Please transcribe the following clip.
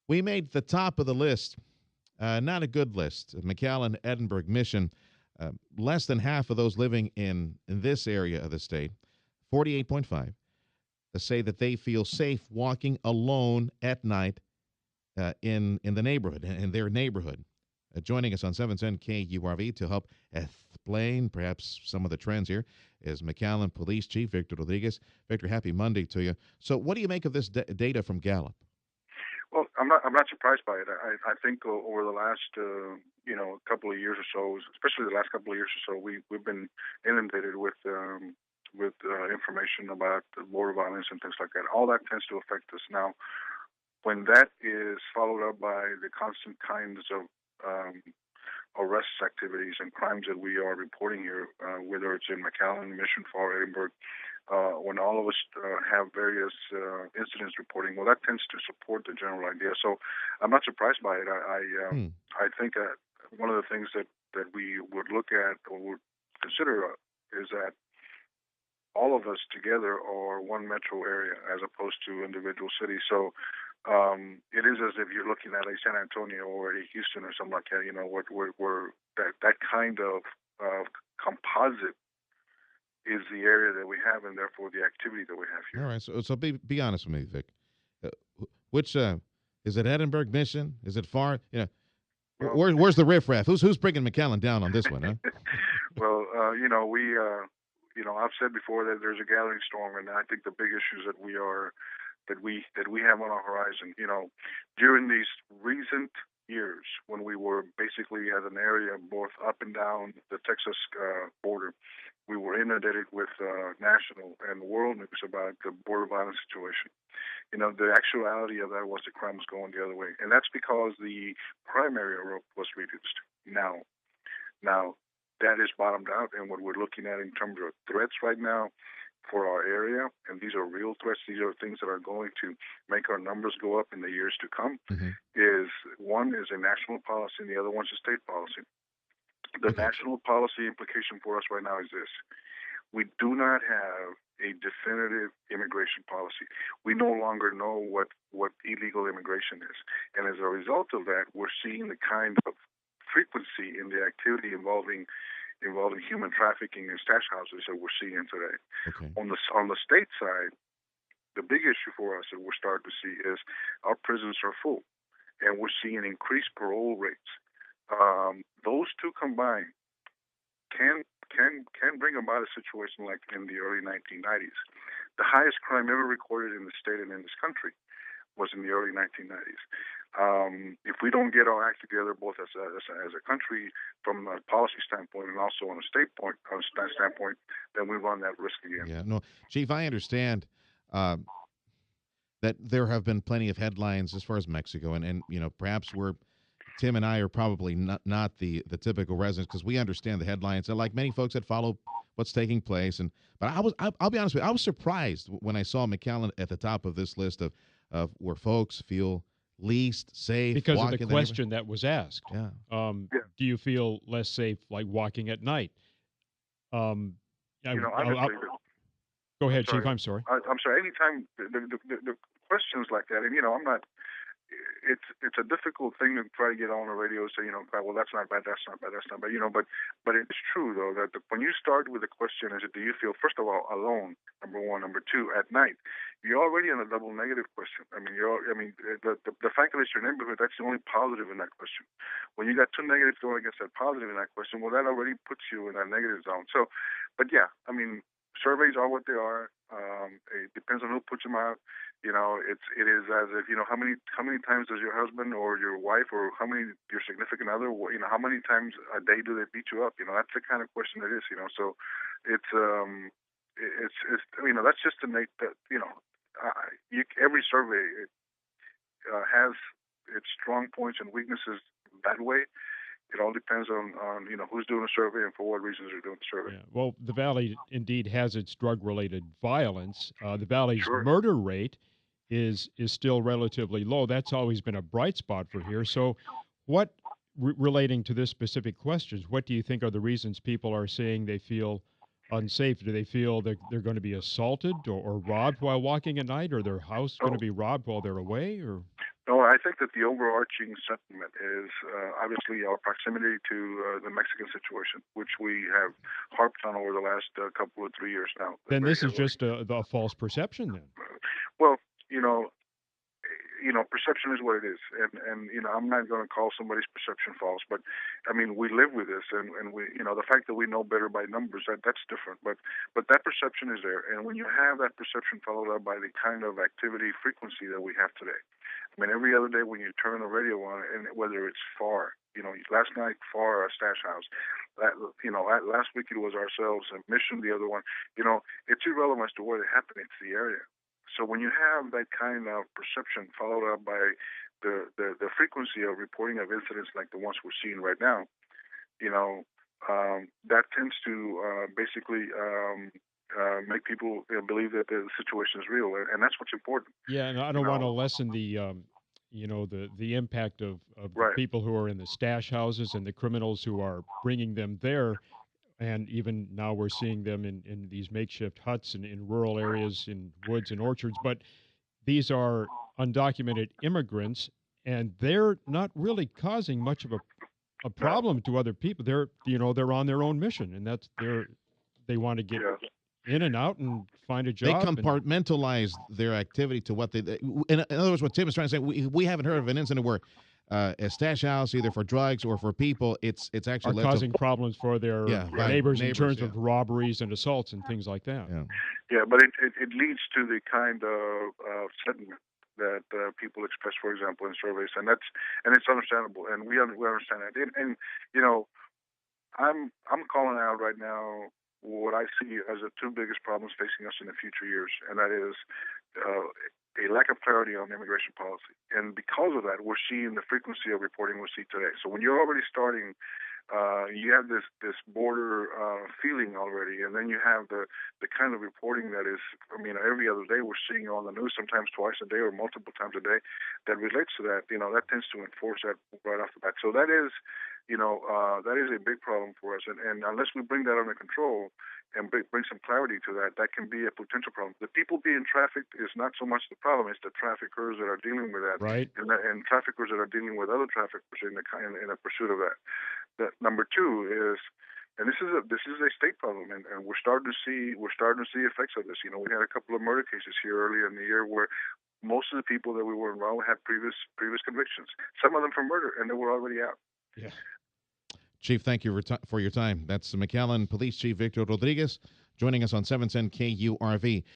We made the top of the list. Not a good list. McAllen, Edinburgh, Mission. Less than half of those living in this area of the state, 48.5, say that they feel safe walking alone at night in the neighborhood, in their neighborhood. Joining us on 710 KURV to help explain perhaps some of the trends here is McAllen Police Chief Victor Rodriguez. Victor, happy Monday to you. So what do you make of this data from Gallup? Well, I'm not surprised by it. I think over the last couple of years or so, especially the last couple of years or so, we've been inundated with information about border violence and things like that. All that tends to affect us now. When that is followed up by the constant kinds of arrests activities and crimes that we are reporting here, whether it's in McAllen, Mission Far, Edinburgh, when all of us have various incidents reporting, well, that tends to support the general idea. So I'm not surprised by it. I think one of the things that we would look at or would consider is that all of us together are one metro area as opposed to individual cities. So it is as if you're looking at a San Antonio or a Houston or something like that. You know, where that kind of composite is the area that we have, and therefore the activity that we have here. All right, so be honest with me, Vic. Which is it? Edinburgh, Mission? Is it far? Yeah. Well, Where's the riffraff? Who's bringing McAllen down on this one? Huh? Well, I've said before that there's a gathering storm, and I think the big issues that we have on our horizon. You know, during these recent years when we were basically as an area both up and down the Texas border, we were inundated with national and world news about the border violence situation. You know, the actuality of that was the crime was going the other way, and that's because the crime area was reduced. Now that is bottomed out, and what we're looking at in terms of threats right now for our area, and these are real threats, these are things that are going to make our numbers go up in the years to come, is one is a national policy and the other one's a state policy. The national policy implication for us right now is this. We do not have a definitive immigration policy. We no longer know what illegal immigration is. And as a result of that, we're seeing the kind of frequency in the activity involving human trafficking and stash houses that we're seeing today. Okay. On the state side, the big issue for us that we're starting to see is our prisons are full, and we're seeing increased parole rates. Those two combined can bring about a situation like in the early 1990s. The highest crime ever recorded in the state and in this country was in the early 1990s. If we don't get our act together, both as a country, from a policy standpoint, and also on a standpoint, then we run that risk again. Yeah, no, Chief, I understand that there have been plenty of headlines as far as Mexico, and you know, perhaps Tim and I are probably not the typical residents because we understand the headlines. And like many folks that follow what's taking place, but I'll be honest with you, I was surprised when I saw McAllen at the top of this list of where folks feel least safe because of the question that was asked. Yeah. Do you feel less safe like walking at night? Honestly, go ahead, Chief. I'm sorry. I'm sorry. Anytime the questions like that, and I'm not. It's a difficult thing to try to get on the radio and say, well, that's not bad, that's not bad, that's not bad, but it's true, though, that when you start with the question, do you feel, first of all, alone, number one, number two, at night, you're already on a double negative question. I mean, the fact that it's your neighborhood, that's the only positive in that question. When you got two negatives going against that positive in that question, well, that already puts you in that negative zone. So, but yeah, I mean, surveys are what they are. It depends on who puts them out. It is as if how many times does your husband or your wife or your significant other how many times a day do they beat you up? That's the kind of question it is. So it's that's just to make that every survey has its strong points and weaknesses that way. It all depends on who's doing the survey and for what reasons they're doing the survey. Yeah. Well, the Valley indeed has its drug-related violence. The Valley's Sure. murder rate is still relatively low. That's always been a bright spot for here. So what, relating to this specific questions, what do you think are the reasons people are saying they feel unsafe? Do they feel that they're going to be assaulted or robbed while walking at night, or their house going to be robbed while they're away? Or No, I think that the overarching sentiment is obviously our proximity to the Mexican situation, which we have harped on over the last couple of 3 years now. Then Very this is heavily. just a false perception then. Well, you know, perception is what it is, and I'm not going to call somebody's perception false, but I mean, we live with this, and we, the fact that we know better by numbers, that's different, but that perception is there, and when you have that perception followed up by the kind of activity frequency that we have today, I mean, every other day when you turn the radio on, and whether it's far, last night far our stash house, last week it was ourselves and Mission, the other one, it's irrelevant as to where they happen, it's the area. So when you have that kind of perception followed up by the frequency of reporting of incidents like the ones we're seeing right now, that tends to basically make people believe that the situation is real, and that's what's important. Yeah, and I You don't want to know, lessen the impact of the right? people who are in the stash houses and the criminals who are bringing them there. And even now we're seeing them in these makeshift huts and in rural areas, in woods and orchards. But these are undocumented immigrants, and they're not really causing much of a No, problem to other people. They're on their own mission, and they want to get yeah, in and out and find a They job. And compartmentalize their activity to what in other words, what Tim is trying to say, we haven't heard of an incident where a stash house, either for drugs or for people, it's are actually led to causing problems for their neighbors in terms yeah, of robberies and assaults and things like that. yeah. yeah, but it leads to the kind of sentiment that people express, for example, in surveys, and it's understandable, and we understand that, and you know, I'm calling out right now what I see as the two biggest problems facing us in the future years, and that is a lack of clarity on immigration policy. And because of that, we're seeing the frequency of reporting we see today. So when you're already starting, you have this border feeling already, and then you have the kind of reporting that is, I mean, every other day we're seeing on the news, sometimes twice a day or multiple times a day, that relates to that. That tends to enforce that right off the bat. So that is, that is a big problem for us. And unless we bring that under control and bring some clarity to that, that can be a potential problem. The people being trafficked is not so much the problem; it's the traffickers that are dealing with that, Right? and traffickers that are dealing with other traffickers in a pursuit of that. That number two is, and this is a state problem, and we're starting to see effects of this. We had a couple of murder cases here earlier in the year where most of the people that we were involved with had previous convictions. Some of them for murder, and they were already out. Yeah. Chief, thank you for your time. That's McAllen Police Chief Victor Rodriguez joining us on 710 KURV.